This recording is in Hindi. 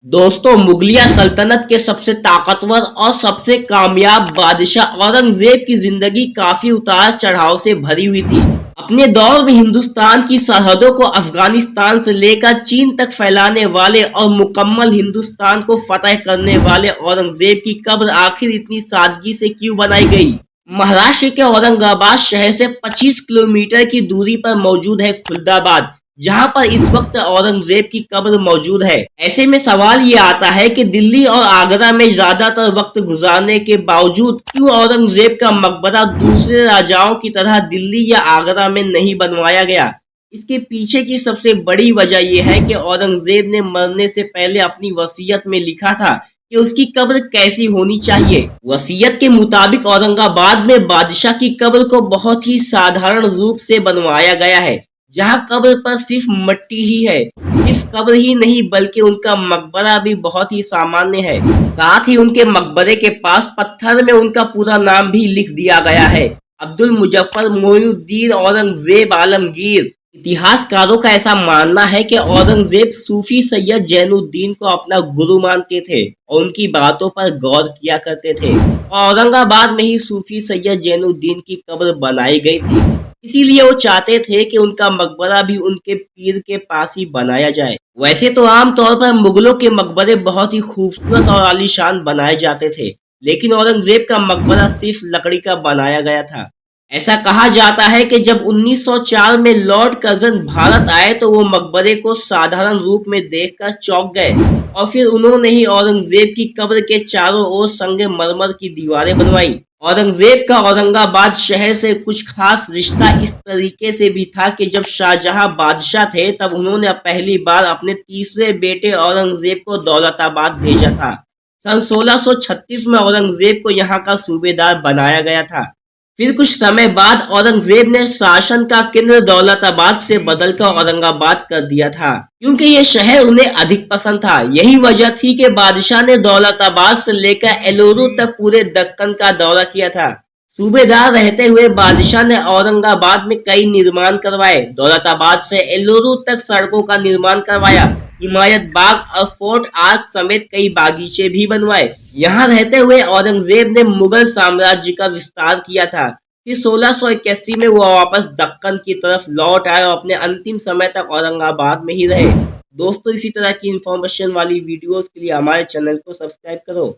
दोस्तों, मुगलिया सल्तनत के सबसे ताकतवर और सबसे कामयाब बादशाह औरंगजेब की जिंदगी काफी उतार चढ़ाव से भरी हुई थी। अपने दौर में हिंदुस्तान की सरहदों को अफगानिस्तान से लेकर चीन तक फैलाने वाले और मुकम्मल हिंदुस्तान को फतह करने वाले औरंगजेब की कब्र आखिर इतनी सादगी से क्यों बनाई गई? महाराष्ट्र के औरंगाबाद शहर से 25 किलोमीटर की दूरी पर मौजूद है खुलदाबाद, जहां पर इस वक्त औरंगजेब की कब्र मौजूद है। ऐसे में सवाल ये आता है कि दिल्ली और आगरा में ज्यादातर वक्त गुजारने के बावजूद क्यों औरंगजेब का मकबरा दूसरे राजाओं की तरह दिल्ली या आगरा में नहीं बनवाया गया। इसके पीछे की सबसे बड़ी वजह यह है कि औरंगजेब ने मरने से पहले अपनी वसीयत में लिखा था कि उसकी कब्र कैसी होनी चाहिए। वसीयत के मुताबिक औरंगाबाद में बादशाह की कब्र को बहुत ही साधारण रूप से बनवाया गया है, जहां कब्र पर सिर्फ मिट्टी ही है। सिर्फ कब्र ही नहीं बल्कि उनका मकबरा भी बहुत ही सामान्य है। साथ ही उनके मकबरे के पास पत्थर में उनका पूरा नाम भी लिख दिया गया है, अब्दुल मुजफ्फर मोइनुद्दीन औरंगजेब आलमगीर। इतिहासकारों का ऐसा मानना है कि औरंगजेब सूफी सैयद जैनुद्दीन को अपना गुरु मानते थे और उनकी बातों पर गौर किया करते थे। औरंगाबाद में ही सूफी सैयद जैनुद्दीन की कब्र बनाई गई थी, इसीलिए वो चाहते थे कि उनका मकबरा भी उनके पीर के पास ही बनाया जाए। वैसे तो आमतौर पर मुगलों के मकबरे बहुत ही खूबसूरत और आलीशान बनाए जाते थे, लेकिन औरंगजेब का मकबरा सिर्फ लकड़ी का बनाया गया था। ऐसा कहा जाता है कि जब 1904 में लॉर्ड कर्जन भारत आए तो वो मकबरे को साधारण रूप में देखकर चौंक गए और फिर उन्होंने ही औरंगजेब की कब्र के चारों ओर संगमरमर की दीवारें बनवाई। औरंगजेब का औरंगाबाद शहर से कुछ खास रिश्ता इस तरीके से भी था कि जब शाहजहां बादशाह थे तब उन्होंने पहली बार अपने तीसरे बेटे औरंगजेब को दौलताबाद भेजा था। सन 1636 में औरंगजेब को यहाँ का सूबेदार बनाया गया था। फिर कुछ समय बाद औरंगजेब ने शासन का केंद्र दौलताबाद से बदलकर औरंगाबाद कर दिया था, क्योंकि ये शहर उन्हें अधिक पसंद था। यही वजह थी कि बादशाह ने दौलताबाद से लेकर एलोरू तक पूरे दक्कन का दौरा किया था। सूबेदार रहते हुए बादशाह ने औरंगाबाद में कई निर्माण करवाए। दौलताबाद से एलोरू तक सड़कों का निर्माण करवाया, हिमायत बाग और फोर्ट आर्क समेत कई बागीचे भी बनवाए। यहाँ रहते हुए औरंगजेब ने मुगल साम्राज्य का विस्तार किया था। फिर 1681 में वो वापस दक्कन की तरफ लौट आए और अपने अंतिम समय तक औरंगाबाद में ही रहे। दोस्तों, इसी तरह की इंफॉर्मेशन वाली वीडियोस के लिए हमारे चैनल को सब्सक्राइब करो।